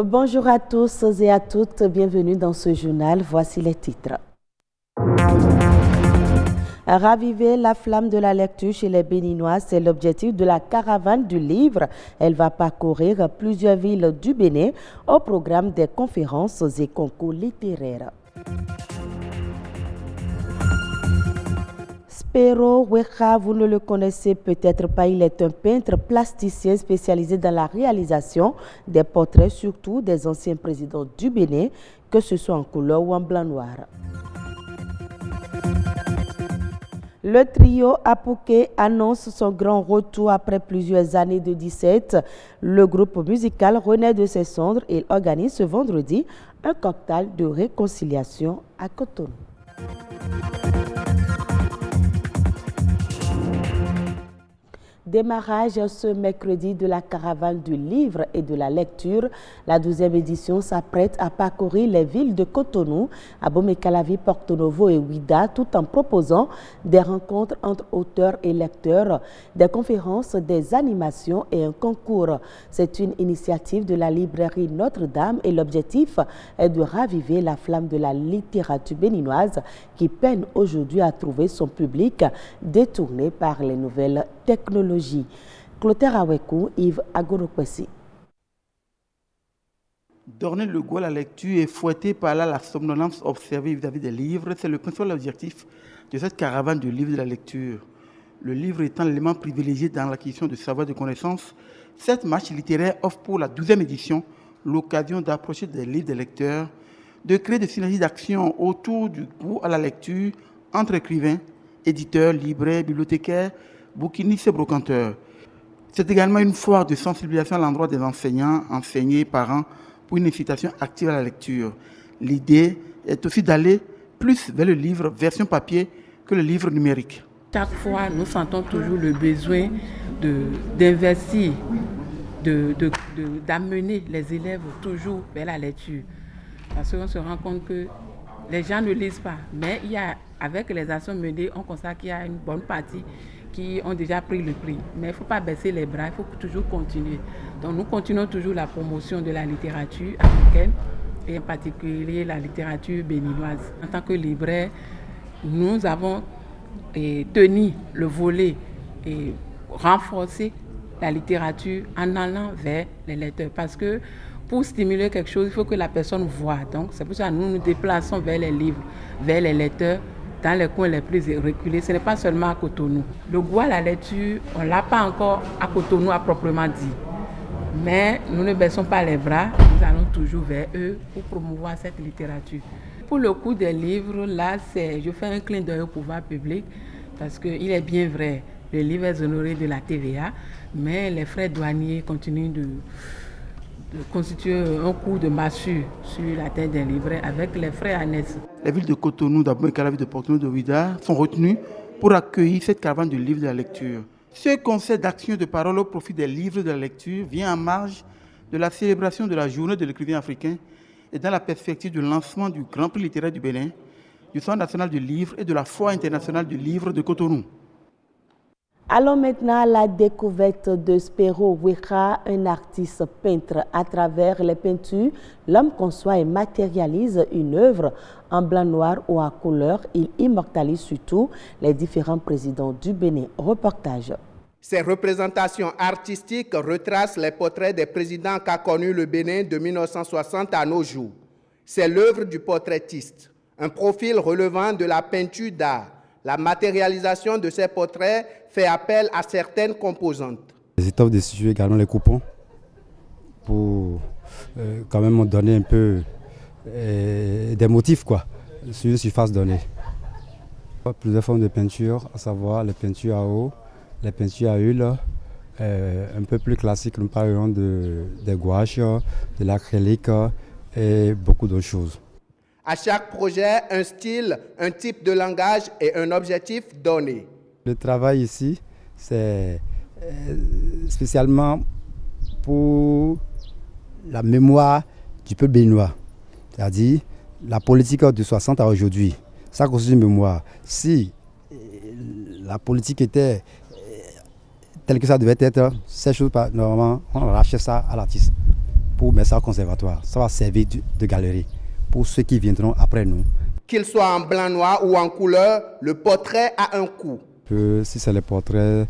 Bonjour à tous et à toutes, bienvenue dans ce journal. Voici les titres. Raviver la flamme de la lecture chez les Béninois, c'est l'objectif de la caravane du livre. Elle va parcourir plusieurs villes du Bénin au programme des conférences et concours littéraires. Spero Weka, vous ne le connaissez peut-être pas, il est un peintre plasticien spécialisé dans la réalisation des portraits, surtout des anciens présidents du Bénin, que ce soit en couleur ou en blanc-noir. Le trio Apouké annonce son grand retour après plusieurs années de 17. Le groupe musical renaît de ses cendres et organise ce vendredi un cocktail de réconciliation à Cotonou. Démarrage ce mercredi de la caravane du livre et de la lecture. La 12e édition s'apprête à parcourir les villes de Cotonou, Abomey-Calavi, Porto Novo et Ouidah, tout en proposant des rencontres entre auteurs et lecteurs, des conférences, des animations et un concours. C'est une initiative de la librairie Notre-Dame et l'objectif est de raviver la flamme de la littérature béninoise qui peine aujourd'hui à trouver son public détourné par les nouvelles technologies. Clotaire Awekou, Yves Agorokwesi. Donner le goût à la lecture et fouetter par là la somnolence observée vis-à-vis des livres, c'est le principal objectif de cette caravane du livre et de la lecture. Le livre étant l'élément privilégié dans l'acquisition de savoir et de connaissances, cette marche littéraire offre pour la 12e édition l'occasion d'approcher des livres des lecteurs, de créer des synergies d'action autour du goût à la lecture entre écrivains, éditeurs, libraires, bibliothécaires, bouquinistes et brocanteurs. C'est également une foire de sensibilisation à l'endroit des enseignants, enseignants, parents, pour une incitation active à la lecture. L'idée est aussi d'aller plus vers le livre version papier que le livre numérique. Chaque fois, nous sentons toujours le besoin d'investir, d'amener les élèves toujours vers la lecture. Parce qu'on se rend compte que les gens ne lisent pas, mais avec les actions menées, on constate qu'il y a une bonne partie qui ont déjà pris le prix. Mais il ne faut pas baisser les bras, il faut toujours continuer. Donc nous continuons toujours la promotion de la littérature africaine et en particulier la littérature béninoise. En tant que libraire, nous avons tenu le volet et renforcé la littérature en allant vers les lecteurs. Parce que pour stimuler quelque chose, il faut que la personne voie. Donc c'est pour ça que nous nous déplaçons vers les livres, vers les lecteurs, dans les coins les plus reculés. Ce n'est pas seulement à Cotonou. Le goût à la lecture, on ne l'a pas encore à Cotonou à proprement dit. Mais nous ne baissons pas les bras, nous allons toujours vers eux pour promouvoir cette littérature. Pour le coût des livres, là, je fais un clin d'œil au pouvoir public parce qu'il est bien vrai, le livre est honoré de la TVA, mais les frais douaniers continuent de constituer un coup de massue sur la tête des libraires avec les frais annexes. Les villes de Cotonou, d'Abomey-Calavi, de Porto Novo, de Ouidah sont retenues pour accueillir cette caravane du livre de la lecture. Ce concert d'action de parole au profit des livres de la lecture vient en marge de la célébration de la journée de l'écrivain africain et dans la perspective du lancement du Grand Prix littéraire du Bénin, du Centre national du livre et de la Foire internationale du livre de Cotonou. Allons maintenant à la découverte de Spero Weka, un artiste peintre. À travers les peintures, l'homme conçoit et matérialise une œuvre en blanc-noir ou en couleur. Il immortalise surtout les différents présidents du Bénin. Reportage. Ces représentations artistiques retracent les portraits des présidents qu'a connus le Bénin de 1960 à nos jours. C'est l'œuvre du portraitiste, un profil relevant de la peinture d'art. La matérialisation de ces portraits fait appel à certaines composantes. Les étoffes destituent également les coupons pour quand même donner un peu des motifs sur une surface donnée. Plusieurs formes de peinture, à savoir les peintures à eau, les peintures à huile, un peu plus classiques, nous parlons des gouaches, de l'acrylique et beaucoup d'autres choses. À chaque projet, un style, un type de langage et un objectif donné. Le travail ici, c'est spécialement pour la mémoire du peuple béninois, c'est-à-dire la politique de 60 à aujourd'hui. Ça constitue une mémoire. Si la politique était telle que ça devait être, ces choses, normalement, on lâchait ça à l'artiste pour mettre ça au conservatoire. Ça va servir de galerie pour ceux qui viendront après nous. Qu'il soit en blanc, noir ou en couleur, le portrait a un coût. Si c'est les portraits,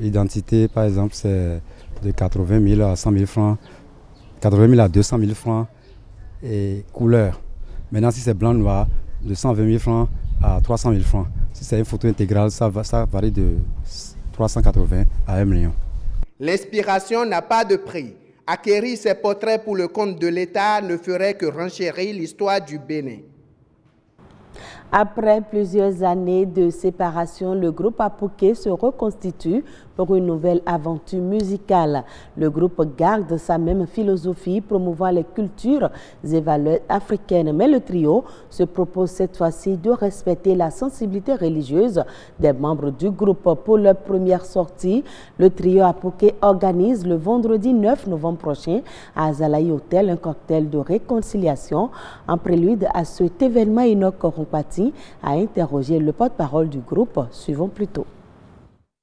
identité par exemple, c'est de 80 000 à 100 000 francs, 80 000 à 200 000 francs, et couleur. Maintenant, si c'est blanc, noir, de 120 000 francs à 300 000 francs. Si c'est une photo intégrale, ça varie de 380 à 1 million. L'inspiration n'a pas de prix. Acquérir ces portraits pour le compte de l'État ne ferait que renchérir l'histoire du Bénin. Après plusieurs années de séparation, le groupe Apouké se reconstitue pour une nouvelle aventure musicale. Le groupe garde sa même philosophie, promouvant les cultures et valeurs africaines. Mais le trio se propose cette fois-ci de respecter la sensibilité religieuse des membres du groupe. Pour leur première sortie, le trio Apouké organise le vendredi 9 novembre prochain à Azalaï Hotel un cocktail de réconciliation. En prélude à cet événement, Enoch Rompati a interrogé le porte-parole du groupe. Suivons plutôt.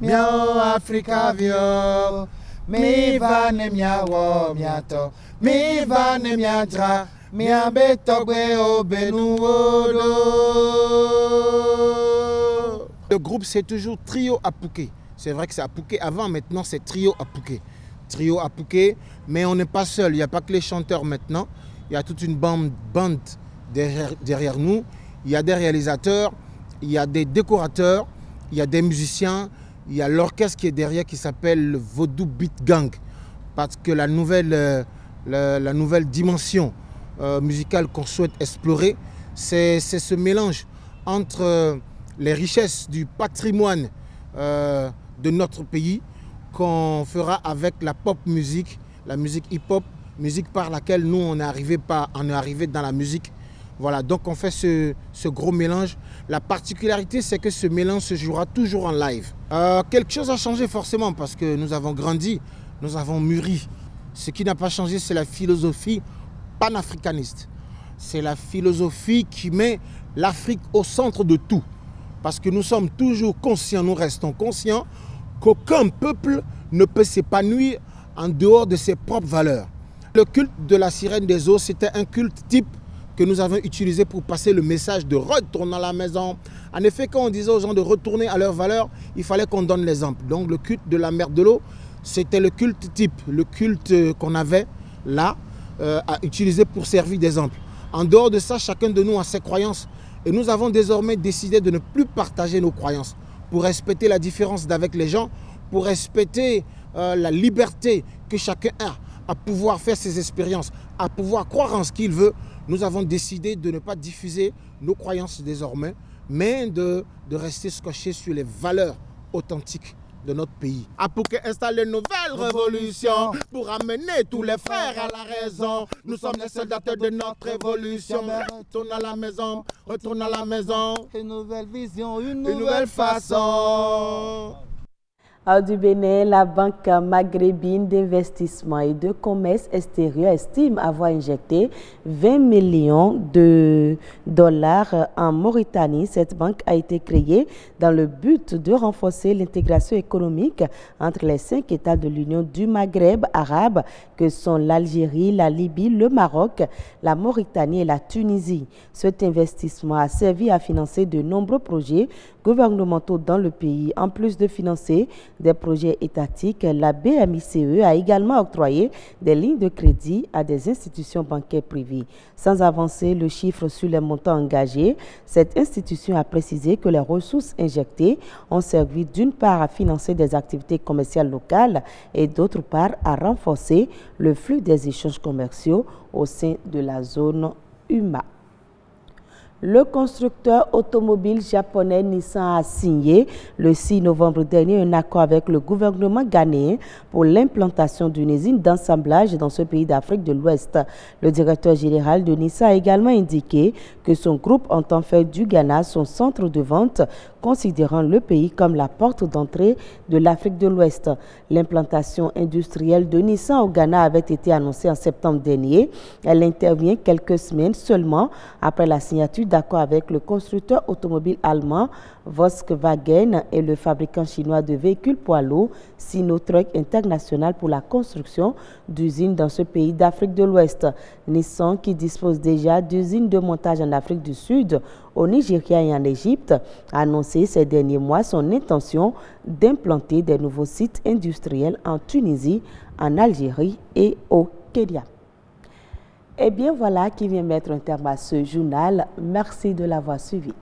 Miao Africa vio, mi va ne miawo miato, mi va ne miadra, mi abetogwe obenuodo. Le groupe c'est toujours Trio Apouké. C'est vrai que c'est Apouké avant, maintenant c'est Trio Apouké. Trio Apouké, mais on n'est pas seul, il n'y a pas que les chanteurs maintenant, il y a toute une bande derrière nous, il y a des réalisateurs, il y a des décorateurs, il y a des musiciens. Il y a l'orchestre qui est derrière qui s'appelle le Vodou Beat Gang. Parce que la nouvelle dimension musicale qu'on souhaite explorer, c'est ce mélange entre les richesses du patrimoine de notre pays qu'on fera avec la pop musique, la musique hip-hop, musique par laquelle nous on est arrivé dans la musique. Voilà, donc on fait ce gros mélange. La particularité, c'est que ce mélange se jouera toujours en live. Quelque chose a changé forcément parce que nous avons grandi, nous avons mûri. Ce qui n'a pas changé, c'est la philosophie panafricaniste. C'est la philosophie qui met l'Afrique au centre de tout. Parce que nous sommes toujours conscients, nous restons conscients qu'aucun peuple ne peut s'épanouir en dehors de ses propres valeurs. Le culte de la sirène des eaux, c'était un culte type que nous avons utilisé pour passer le message de retourner à la maison. En effet, quand on disait aux gens de retourner à leurs valeurs, il fallait qu'on donne l'exemple. Donc le culte de la mère de l'eau, c'était le culte type, le culte qu'on avait là à utiliser pour servir d'exemple. En dehors de ça, chacun de nous a ses croyances et nous avons désormais décidé de ne plus partager nos croyances pour respecter la différence d'avec les gens, pour respecter la liberté que chacun a à pouvoir faire ses expériences, à pouvoir croire en ce qu'il veut. Nous avons décidé de ne pas diffuser nos croyances désormais, mais de rester scotchés sur les valeurs authentiques de notre pays. Apouké installe une nouvelle révolution pour amener tous les frères à la raison. Nous sommes les soldats de notre révolution. Retourne à la maison, retourne à la maison. Une nouvelle vision, une nouvelle façon. Du Bénin, la Banque maghrébine d'investissement et de commerce extérieur estime avoir injecté 20 millions de dollars en Mauritanie. Cette banque a été créée dans le but de renforcer l'intégration économique entre les 5 États de l'Union du Maghreb arabe que sont l'Algérie, la Libye, le Maroc, la Mauritanie et la Tunisie. Cet investissement a servi à financer de nombreux projets gouvernementaux dans le pays. En plus de financer des projets étatiques, la BMICE a également octroyé des lignes de crédit à des institutions bancaires privées. Sans avancer le chiffre sur les montants engagés, cette institution a précisé que les ressources injectées ont servi d'une part à financer des activités commerciales locales et d'autre part à renforcer le flux des échanges commerciaux au sein de la zone UMA. Le constructeur automobile japonais Nissan a signé le 6 novembre dernier un accord avec le gouvernement ghanéen pour l'implantation d'une usine d'assemblage dans ce pays d'Afrique de l'Ouest. Le directeur général de Nissan a également indiqué que son groupe entend faire du Ghana son centre de vente, considérant le pays comme la porte d'entrée de l'Afrique de l'Ouest. L'implantation industrielle de Nissan au Ghana avait été annoncée en septembre dernier. Elle intervient quelques semaines seulement après la signature d'accord avec le constructeur automobile allemand Volkswagen et le fabricant chinois de véhicules poids lourds Sinotruk International pour la construction d'usines dans ce pays d'Afrique de l'Ouest. Nissan, qui dispose déjà d'usines de montage en Afrique du Sud, au Nigeria et en Égypte, a annoncé ces derniers mois son intention d'implanter des nouveaux sites industriels en Tunisie, en Algérie et au Kenya. Eh bien voilà qui vient mettre un terme à ce journal. Merci de l'avoir suivi.